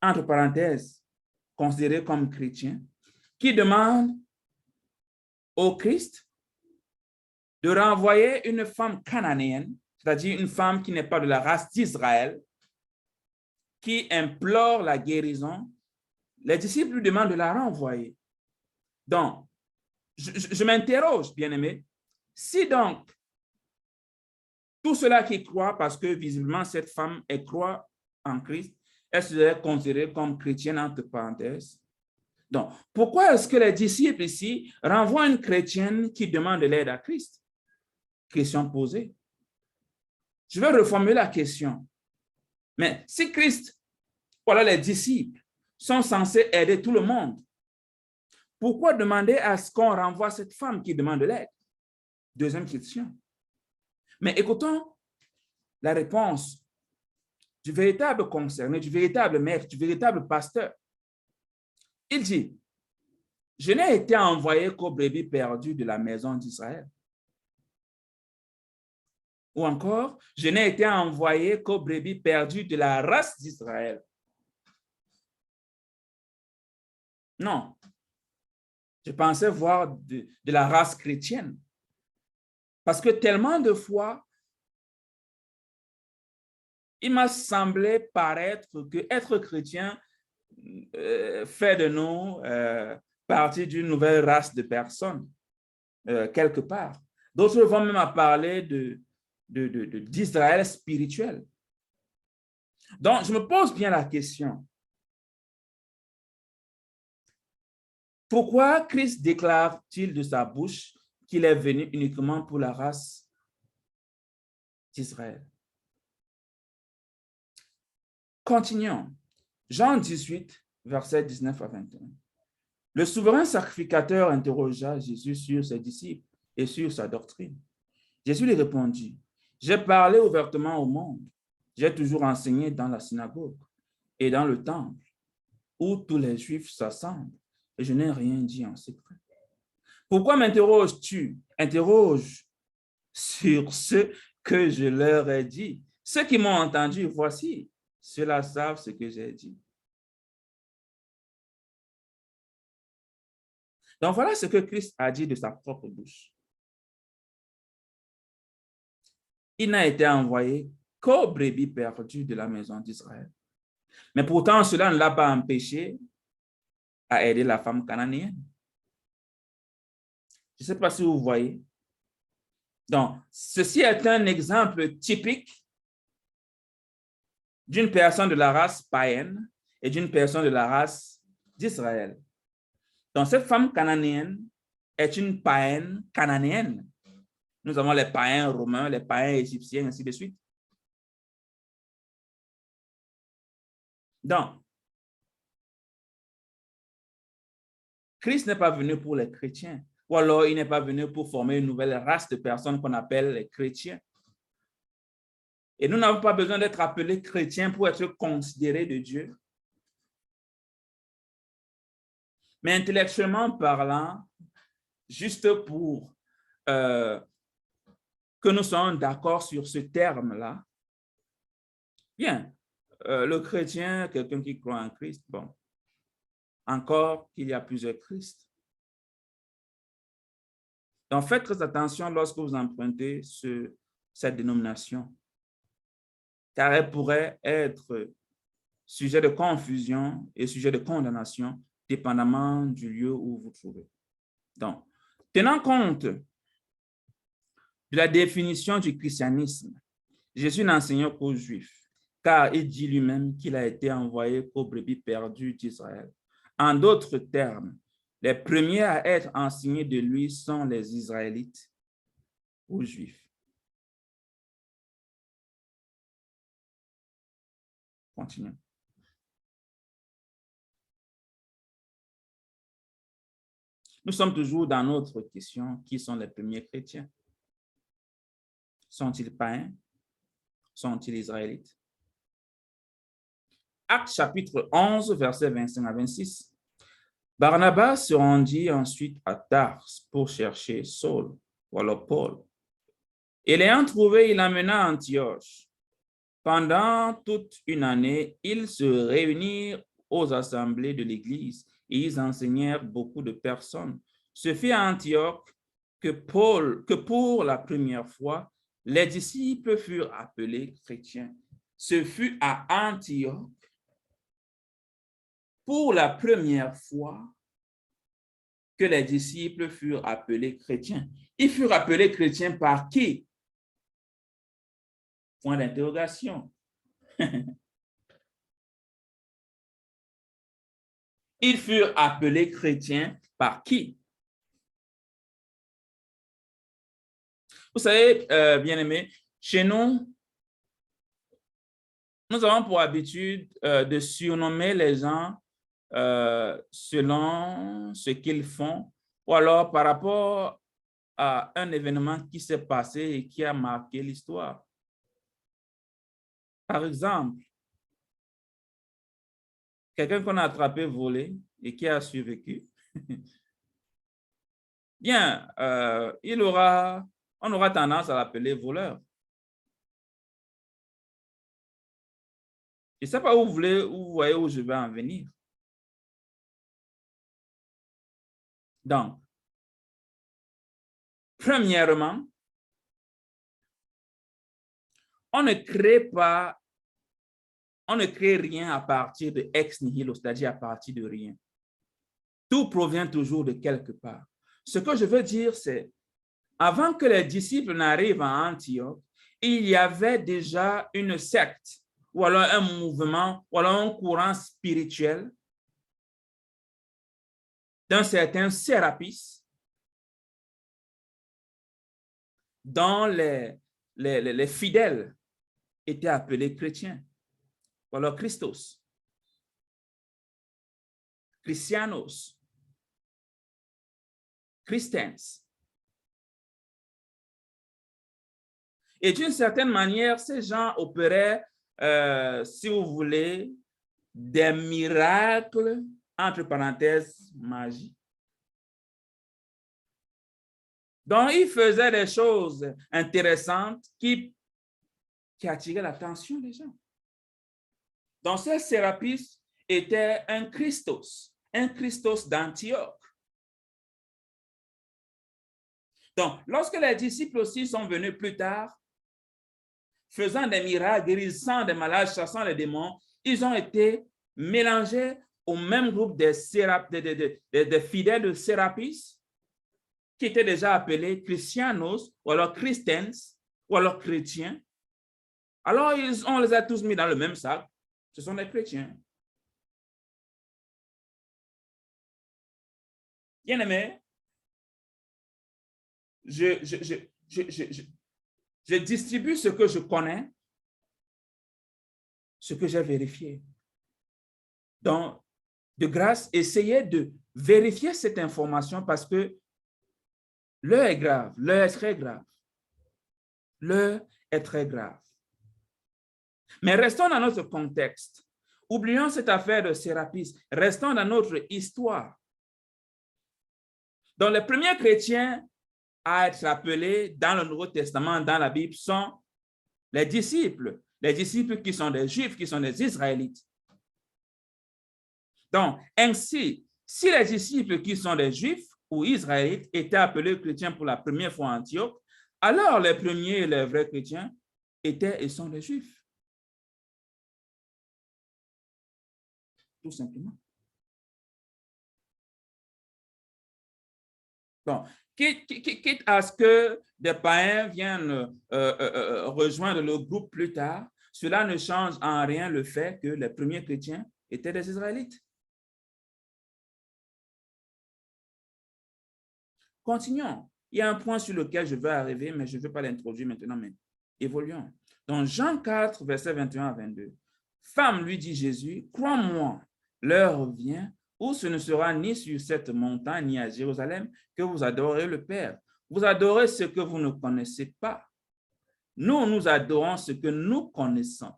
[SPEAKER 1] entre parenthèses, considérés comme chrétiens, qui demandent au Christ de renvoyer une femme cananéenne, c'est-à-dire une femme qui n'est pas de la race d'Israël, qui implore la guérison. Les disciples lui demandent de la renvoyer. Donc, je m'interroge, bien-aimé, si donc tout cela qui croit, parce que visiblement cette femme elle croit en Christ, Elle serait considérée comme chrétienne entre parenthèses. Donc, pourquoi est-ce que les disciples ici renvoient une chrétienne qui demande de l'aide à Christ? Question posée. Je vais reformuler la question. Mais si Christ, voilà, les disciples sont censés aider tout le monde, pourquoi demander à ce qu'on renvoie cette femme qui demande de l'aide? Deuxième question. Mais écoutons la réponse du véritable concerné, du véritable maître, du véritable pasteur. Il dit, je n'ai été envoyé qu'aux brebis perdues de la maison d'Israël. Ou encore, je n'ai été envoyé qu'aux brebis perdues de la race d'Israël. Non. Je pensais voir de la race chrétienne. Parce que tellement de fois, il m'a semblé paraître que être chrétien fait de nous partie d'une nouvelle race de personnes, quelque part. D'autres vont même parler d'Israël spirituel. Donc, je me pose bien la question. Pourquoi Christ déclare-t-il de sa bouche qu'il est venu uniquement pour la race d'Israël? Continuons. Jean 18, versets 19 à 21. Le souverain sacrificateur interrogea Jésus sur ses disciples et sur sa doctrine. Jésus lui répondit, « J'ai parlé ouvertement au monde. J'ai toujours enseigné dans la synagogue et dans le temple, où tous les Juifs s'assemblent, et je n'ai rien dit en secret. Pourquoi m'interroges-tu? Interroge sur ce que je leur ai dit. Ceux qui m'ont entendu, voici, ceux-là savent ce que j'ai dit. » Donc voilà ce que Christ a dit de sa propre bouche. Il n'a été envoyé qu'aux brebis perdues de la maison d'Israël. Mais pourtant, cela ne l'a pas empêché à aider la femme cananéenne. Je ne sais pas si vous voyez. Donc, ceci est un exemple typique d'une personne de la race païenne et d'une personne de la race d'Israël. Donc, cette femme cananéenne est une païenne cananéenne. Nous avons les païens romains, les païens égyptiens, ainsi de suite. Donc, Christ n'est pas venu pour les chrétiens, ou alors il n'est pas venu pour former une nouvelle race de personnes qu'on appelle les chrétiens. Et nous n'avons pas besoin d'être appelés chrétiens pour être considérés de Dieu. Mais intellectuellement parlant, juste pour que nous soyons d'accord sur ce terme-là, bien, le chrétien, quelqu'un qui croit en Christ, bon, encore qu'il y a plusieurs Christ. Donc, faites très attention lorsque vous empruntez cette dénomination, car elle pourrait être sujet de confusion et sujet de condamnation, dépendamment du lieu où vous vous trouvez. Donc, tenant compte de la définition du christianisme, Jésus n'enseigne qu'aux Juifs, car il dit lui-même qu'il a été envoyé qu'aux brebis perdues d'Israël. En d'autres termes, les premiers à être enseignés de lui sont les Israélites aux Juifs. Continuons. Nous sommes toujours dans notre question, qui sont les premiers chrétiens? Sont-ils païens? Sont-ils israélites? Actes chapitre 11, versets 25 à 26. Barnabas se rendit ensuite à Tars pour chercher Saul, ou alors Paul. Et l'ayant trouvé, il l'amena à Antioche. Pendant toute une année, ils se réunirent aux assemblées de l'Église et ils enseignèrent beaucoup de personnes. Ce fut à Antioche que pour la première fois, les disciples furent appelés chrétiens. Ce fut à Antioche, pour la première fois, que les disciples furent appelés chrétiens. Ils furent appelés chrétiens par qui? Point d'interrogation. Ils furent appelés chrétiens par qui? Vous savez, bien-aimés, chez nous, nous avons pour habitude de surnommer les gens selon ce qu'ils font ou alors par rapport à un événement qui s'est passé et qui a marqué l'histoire. Par exemple, quelqu'un qu'on a attrapé volé et qui a survécu, bien, on aura tendance à l'appeler voleur. Je ne sais pas où vous voyez où je vais en venir. Donc, premièrement, on ne crée rien à partir de ex nihilo, c'est-à-dire à partir de rien. Tout provient toujours de quelque part. Ce que je veux dire, c'est, avant que les disciples n'arrivent à Antioche, il y avait déjà une secte, ou alors un mouvement, ou alors un courant spirituel d'un certain Sérapis, dont les fidèles étaient appelés chrétiens, ou alors Christos, Christianos, Christians. Et d'une certaine manière, ces gens opéraient, si vous voulez, des miracles, entre parenthèses, magie. Donc, ils faisaient des choses intéressantes qui attiraient l'attention des gens. Donc, ce Sérapis était un Christos d'Antioche. Donc, lorsque les disciples aussi sont venus plus tard, faisant des miracles, guérissant des malades, chassant les démons, ils ont été mélangés au même groupe des fidèles de Sérapis, qui étaient déjà appelés Christianos, ou alors Christians, ou alors chrétiens. Alors, on les a tous mis dans le même sac. Ce sont des chrétiens. Bien-aimés, je distribue ce que je connais, ce que j'ai vérifié. Donc, de grâce, essayez de vérifier cette information parce que l'heure est grave, l'heure est très grave. L'heure est très grave. Mais restons dans notre contexte. Oublions cette affaire de Sérapis. Restons dans notre histoire. Donc, les premiers chrétiens à être appelés dans le Nouveau Testament, dans la Bible, sont les disciples qui sont des Juifs, qui sont des Israélites. Donc, ainsi, si les disciples qui sont des Juifs ou Israélites étaient appelés chrétiens pour la première fois à Antioche, alors les premiers et les vrais chrétiens étaient et sont des Juifs. Tout simplement. Bon, quitte à ce que des païens viennent rejoindre le groupe plus tard, cela ne change en rien le fait que les premiers chrétiens étaient des Israélites. Continuons. Il y a un point sur lequel je veux arriver, mais je ne veux pas l'introduire maintenant, mais évoluons. Dans Jean 4, versets 21 à 22, « Femme, lui dit Jésus, crois-moi, l'heure vient où ce ne sera ni sur cette montagne ni à Jérusalem que vous adorez le Père. Vous adorez ce que vous ne connaissez pas. Nous adorons ce que nous connaissons. »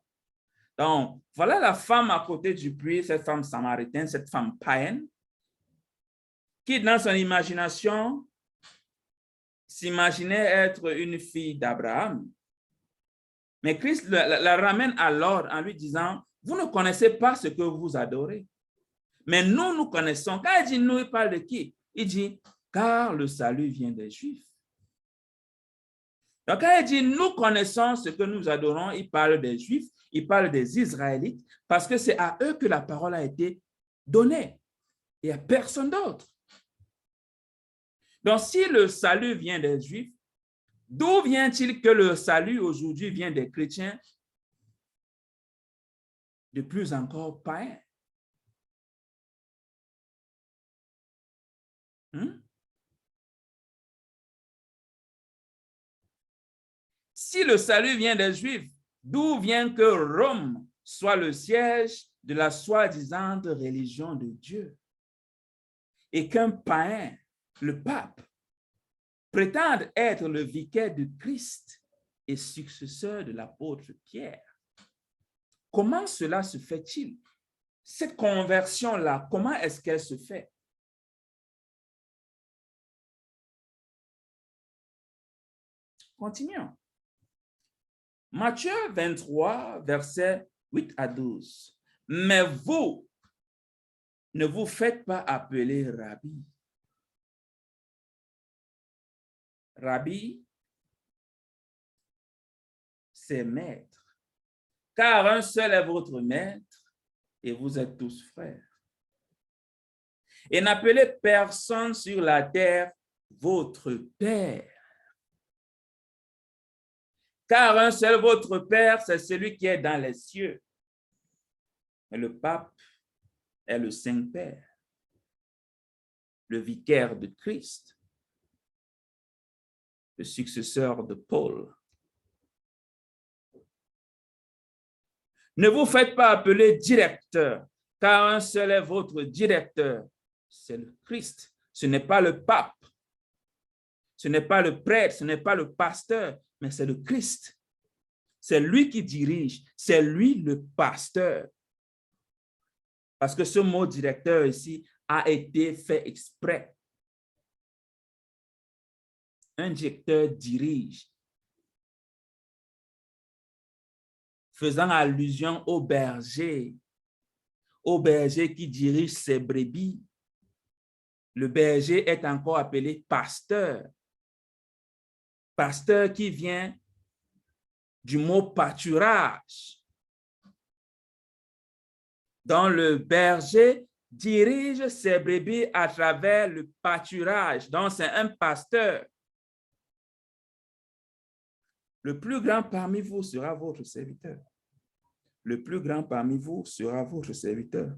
[SPEAKER 1] Donc, voilà la femme à côté du puits, cette femme samaritaine, cette femme païenne, qui dans son imagination s'imaginait être une fille d'Abraham. Mais Christ la ramène à l'ordre en lui disant, vous ne connaissez pas ce que vous adorez. Mais nous connaissons. Quand il dit nous, il parle de qui? Il dit, car le salut vient des Juifs. Donc, quand il dit nous connaissons ce que nous adorons, il parle des Juifs, il parle des Israélites, parce que c'est à eux que la parole a été donnée et à personne d'autre. Donc, si le salut vient des Juifs, d'où vient-il que le salut aujourd'hui vient des chrétiens, de plus encore païens? Hmm? Si le salut vient des Juifs, d'où vient que Rome soit le siège de la soi-disant religion de Dieu et qu'un païen, le pape, prétende être le vicaire de Christ et successeur de l'apôtre Pierre? Comment cela se fait-il? Cette conversion-là, comment est-ce qu'elle se fait? Continuons. Matthieu 23, versets 8 à 12. Mais vous, ne vous faites pas appeler Rabbi. Rabbi, c'est maître. Car un seul est votre maître et vous êtes tous frères. Et n'appelez personne sur la terre votre Père. Car un seul votre Père, c'est celui qui est dans les cieux. Mais le pape est le Saint-Père, le vicaire de Christ, le successeur de Paul. Ne vous faites pas appeler directeur, car un seul est votre directeur, c'est le Christ. Ce n'est pas le pape, ce n'est pas le prêtre, ce n'est pas le pasteur, mais c'est le Christ. C'est lui qui dirige, c'est lui le pasteur. Parce que ce mot directeur ici a été fait exprès. Un directeur dirige, faisant allusion au berger qui dirige ses brebis. Le berger est encore appelé pasteur. Pasteur qui vient du mot pâturage. Donc, le berger dirige ses brebis à travers le pâturage. Donc, c'est un pasteur. Le plus grand parmi vous sera votre serviteur. Le plus grand parmi vous sera votre serviteur.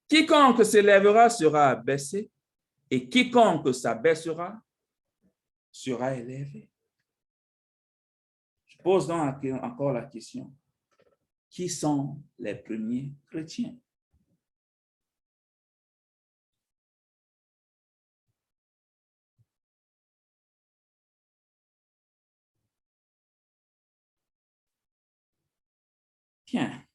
[SPEAKER 1] Quiconque s'élèvera sera abaissé, et quiconque s'abaissera sera élevé. Je pose donc encore la question. Qui sont les premiers chrétiens? Bien.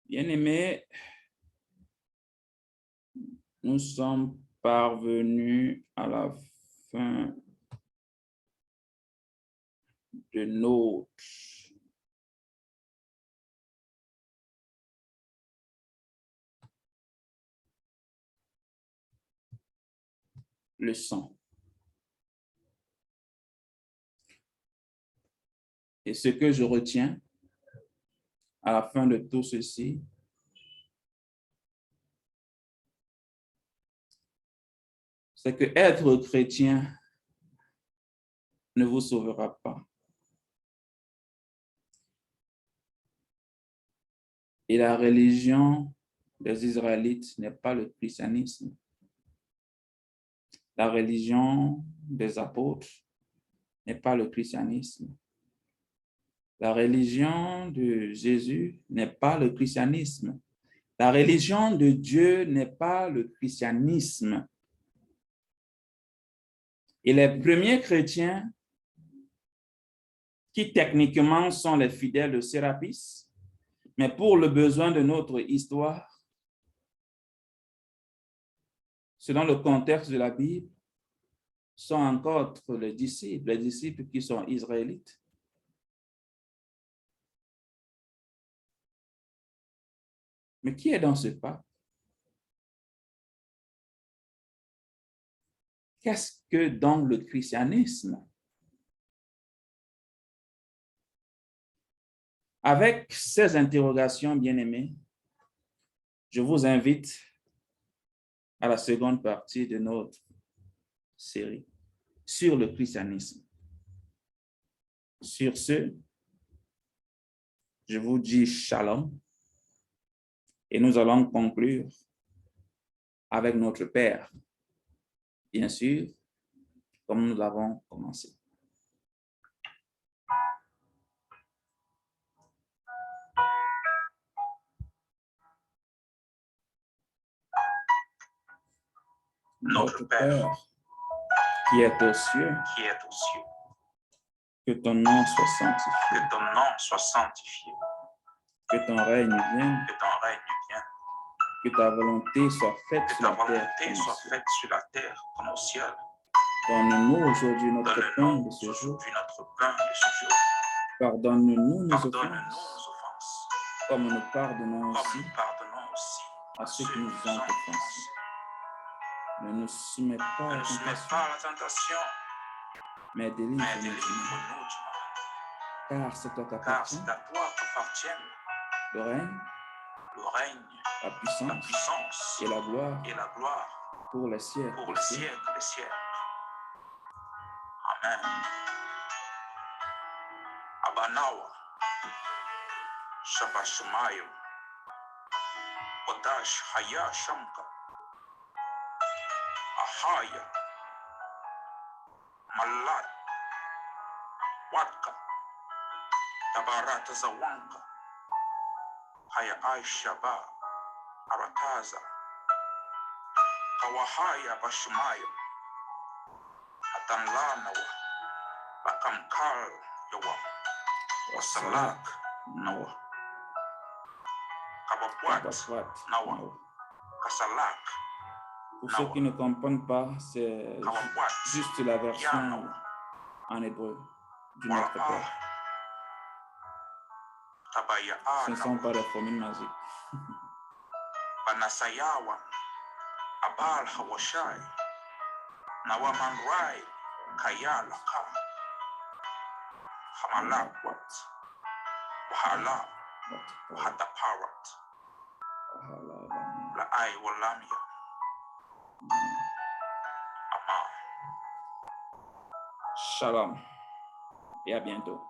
[SPEAKER 1] Bien-aimés, nous sommes parvenus à la fin de notre leçon. Et ce que je retiens à la fin de tout ceci, c'est que être chrétien ne vous sauvera pas. Et la religion des Israélites n'est pas le christianisme. La religion des apôtres n'est pas le christianisme. La religion de Jésus n'est pas le christianisme. La religion de Dieu n'est pas le christianisme. Et les premiers chrétiens, qui techniquement sont les fidèles de Sérapis, mais pour le besoin de notre histoire, selon le contexte de la Bible, sont encore les disciples qui sont israélites. Mais qui est dans ce pas? Qu'est-ce que donc le christianisme? Avec ces interrogations, bien-aimés, je vous invite à la seconde partie de notre série sur le christianisme. Sur ce, je vous dis shalom et nous allons conclure avec notre Père, bien sûr, comme nous l'avons commencé. Notre Père, qui est aux cieux, que ton nom soit sanctifié, que ton règne vienne, que ta volonté soit faite sur la terre comme au ciel. Donne-nous aujourd'hui notre pain de ce jour. Pardonne-nous nos offenses, comme nous pardonnons aussi à ceux qui nous ont offensés. Ne nous soumets pas à la tentation, mais délivre-nous du mal. Car c'est à toi qu'appartient le règne, la puissance et la gloire pour les siècles des siècles. Amen. Abanawa, Shabashmayo, Odash Haya Shamka, Ahaya, Malat, Watka, Tabarata Zawanka, Haya Aishaba, Arataza, Kawahaya Bashmayo, Atanlanawa, Lakamkal Yawa, Wasalak Nawa, Kababwat Nawa, Kasalak. Pour ceux qui ne comprennent pas, c'est juste la version en hébreu du Notre Père. Ce ne sont pas des formules magiques. Banasayawa, Abal Hawashai, Nawamanrai, Kayalaka, Hamalakwat, Wahala, Hataparat, Laai Walamia. Amen. Shalom et à bientôt.